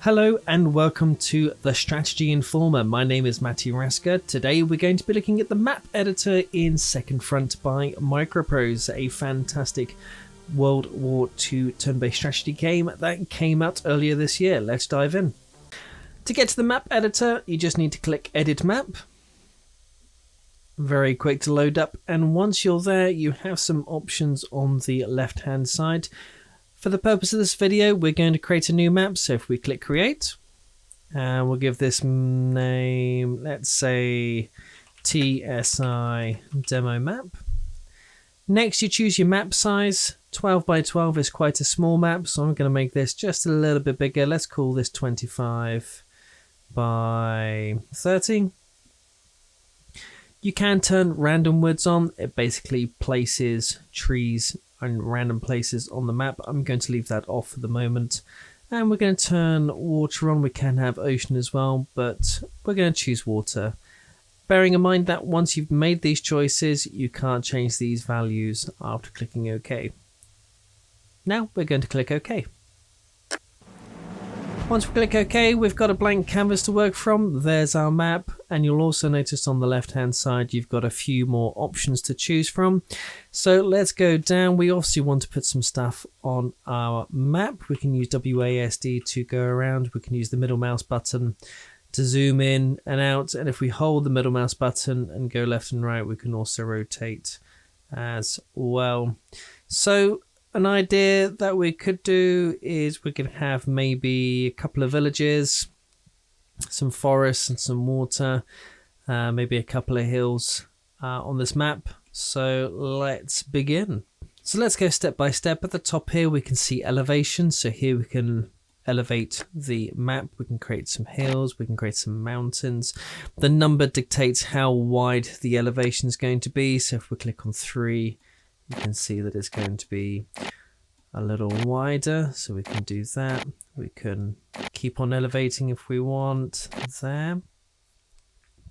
Hello and welcome to the Strategy Informer. My name is Matty Rasker. Today we're going to be looking at the map editor in Second Front by Microprose, a fantastic World War II turn-based strategy game that came out earlier this year. Let's dive in. To get to the map editor, you just need to click Edit Map. Very quick to load up, and once you're there, you have some options on the left-hand side. For the purpose of this video, we're going to create a new map. So if we click Create, and we'll give this name, let's say TSI Demo Map. Next, you choose your map size. 12 by 12 is quite a small map, so I'm going to make this just a little bit bigger. Let's call this 25 by 30. You can turn random woods on. It basically places trees and random places on the map. I'm going to leave that off for the moment. And we're going to turn water on. We can have ocean as well, but we're going to choose water. Bearing in mind that once you've made these choices, you can't change these values after clicking OK. Now we're going to click OK. Once we click OK, we've got a blank canvas to work from. There's our map, and you'll also notice on the left hand side you've got a few more options to choose from. So let's go down. We obviously want to put some stuff on our map. We can use WASD to go around. We can use the middle mouse button to zoom in and out, and if we hold the middle mouse button and go left and right, we can also rotate as well. So an idea that we could do is we could have maybe a couple of villages, some forests and some water, maybe a couple of hills on this map. So let's begin. So let's go step by step. At the top here we can see elevation. So here we can elevate the map. We can create some hills, we can create some mountains. The number dictates how wide the elevation is going to be. So if we click on 3, you can see that it's going to be a little wider, so we can do that. We can keep on elevating if we want there,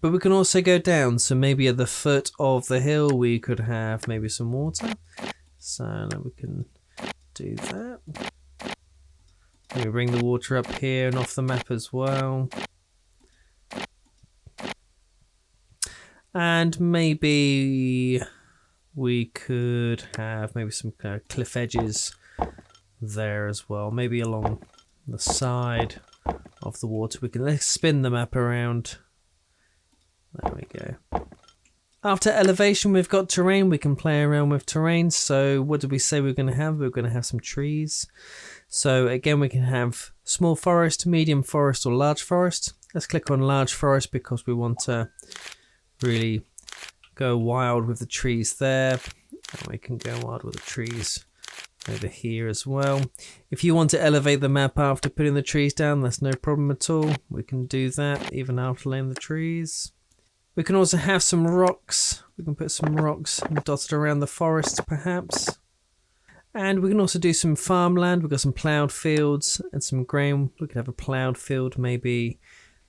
but we can also go down. So maybe at the foot of the hill we could have maybe some water, so we can do that. We bring the water up here and off the map as well, and maybe we could have maybe some cliff edges there as well, maybe along the side of the water. We can spin the map around. There we go. After elevation, we've got terrain. We can play around with terrain. So what did we say we're going to have? We're going to have some trees. So again, we can have small forest, medium forest, or large forest. Let's click on large forest because we want to really go wild with the trees there, and we can go wild with the trees over here as well. If you want to elevate the map after putting the trees down, that's no problem at all. We can do that even after laying the trees. We can also have some rocks. We can put some rocks dotted around the forest perhaps, and we can also do some farmland. We've got some ploughed fields and some grain. We could have a ploughed field maybe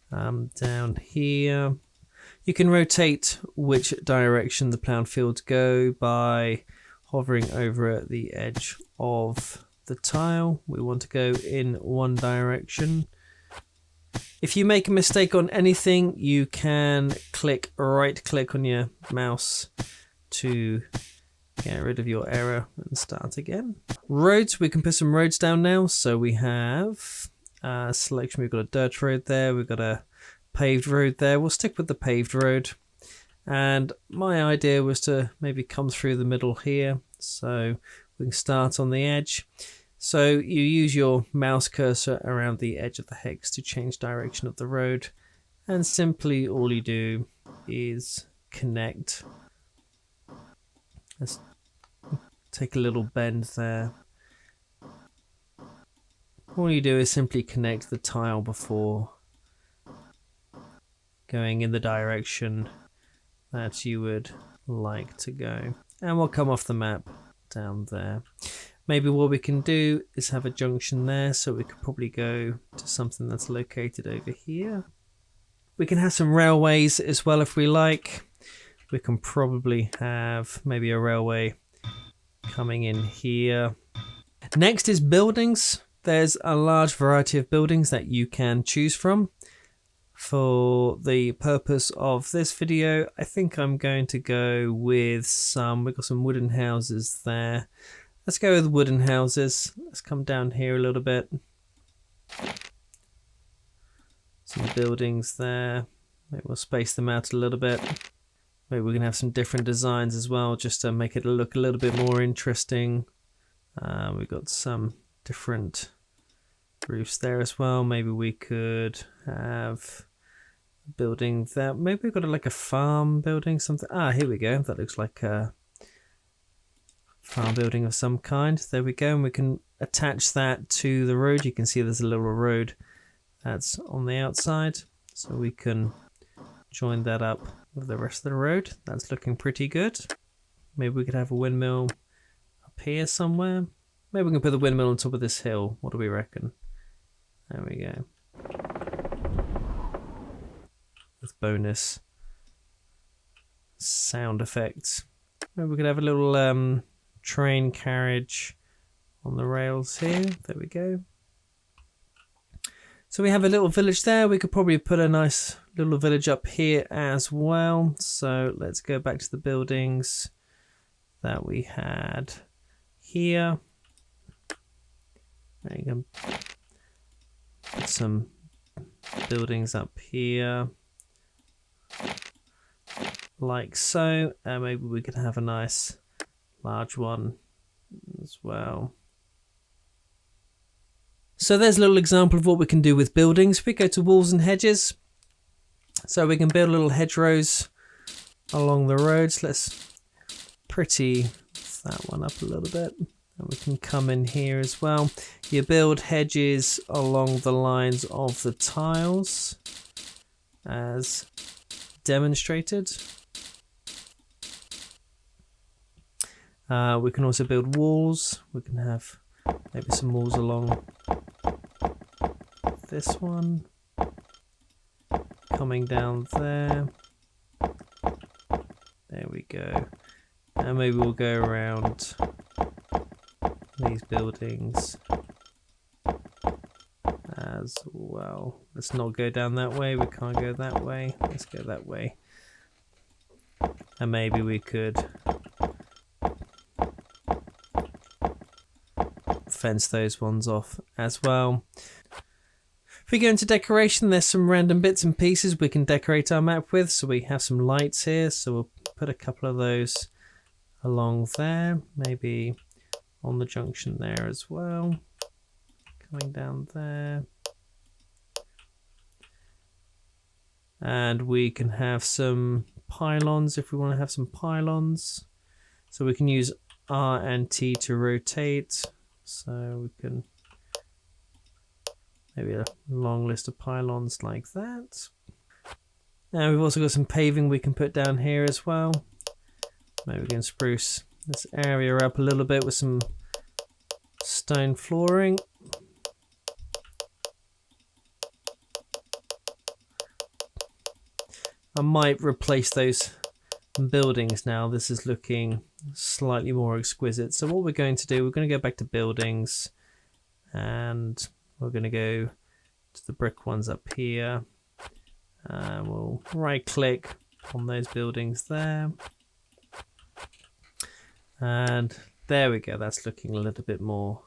down here. You can rotate which direction the ploughed fields go by hovering over at the edge of the tile. We want to go in one direction. If you make a mistake on anything, you can right click on your mouse to get rid of your error and start again. Roads, we can put some roads down now. So we have a selection. We've got a dirt road there. We've got a paved road there. We'll stick with the paved road, and my idea was to maybe come through the middle here, so we can start on the edge. So you use your mouse cursor around the edge of the hex to change direction of the road, and simply all you do is connect. Let's take a little bend there. All you do is simply connect the tile before going in the direction that you would like to go, and we'll come off the map down there. Maybe what we can do is have a junction there, so we could probably go to something that's located over here. We can have some railways as well if we like. We can probably have maybe a railway coming in here. Next is buildings. there's a large variety of buildings that you can choose from. For the purpose of this video, I think I'm going to go with we've got some wooden houses there. Let's go with wooden houses. Let's come down here a little bit. Some buildings there. Maybe we'll space them out a little bit. Maybe we can have some different designs as well, just to make it look a little bit more interesting. We've got some different roofs there as well. Maybe we could have a building there. Maybe we've got like a farm building, something. Here we go. That looks like a farm building of some kind. There we go. And we can attach that to the road. You can see there's a little road that's on the outside. So we can join that up with the rest of the road. That's looking pretty good. Maybe we could have a windmill up here somewhere. Maybe we can put the windmill on top of this hill. What do we reckon? There we go. With bonus sound effects. Maybe we could have a little train carriage on the rails here. There we go. So we have a little village there. We could probably put a nice little village up here as well. So let's go back to the buildings that we had here. There you go. Put some buildings up here. Like so. And maybe we could have a nice large one as well. So there's a little example of what we can do with buildings. If we go to walls and hedges, so we can build little hedgerows along the roads. Let's pretty that one up a little bit. And we can come in here as well. You build hedges along the lines of the tiles as demonstrated. We can also build walls. We can have maybe some walls along this one, coming down there. There we go. And maybe we'll go around these buildings as well. Let's not go down that way. We can't go that way. Let's go that way. And maybe we could fence those ones off as well. If we go into decoration, there's some random bits and pieces we can decorate our map with. So we have some lights here, so we'll put a couple of those along there, maybe on the junction there as well, coming down there. And we can have some pylons if we want to have some pylons. So we can use R and T to rotate. So we can maybe a long list of pylons like that. And we've also got some paving we can put down here as well. Maybe we can spruce this area up a little bit with some stone flooring. I might replace those buildings now. This is looking slightly more exquisite. So what we're going to do, we're going to go back to buildings and we're going to go to the brick ones up here. We'll right click on those buildings there. And there we go. That's looking a little bit more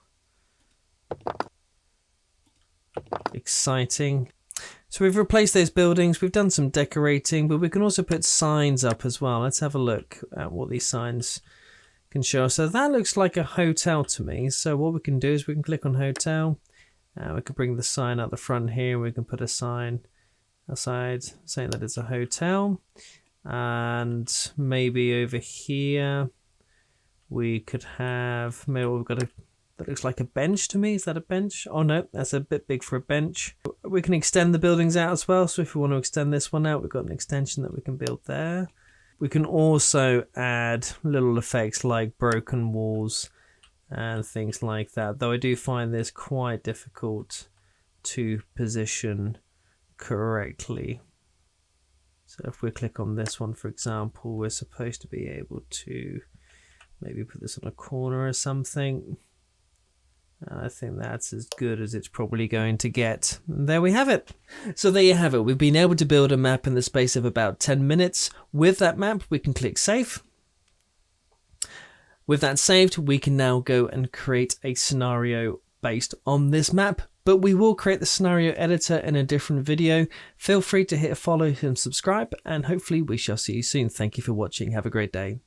exciting. So we've replaced those buildings. We've done some decorating, but we can also put signs up as well. Let's have a look at what these signs can show. So that looks like a hotel to me. So what we can do is we can click on hotel. We can bring the sign out the front here. We can put a sign outside saying that it's a hotel. And maybe over here we could have, maybe we've got a, that looks like a bench to me. Is that a bench? Oh no, that's a bit big for a bench. We can extend the buildings out as well. So if we want to extend this one out, we've got an extension that we can build there. We can also add little effects like broken walls and things like that. Though I do find this quite difficult to position correctly. So if we click on this one, for example, we're supposed to be able to maybe put this on a corner or something. I think that's as good as it's probably going to get. And there we have it. So there you have it. We've been able to build a map in the space of about 10 minutes. With that map, we can click save. With that saved, we can now go and create a scenario based on this map, but we will create the scenario editor in a different video. Feel free to hit follow and subscribe, and hopefully we shall see you soon. Thank you for watching. Have a great day.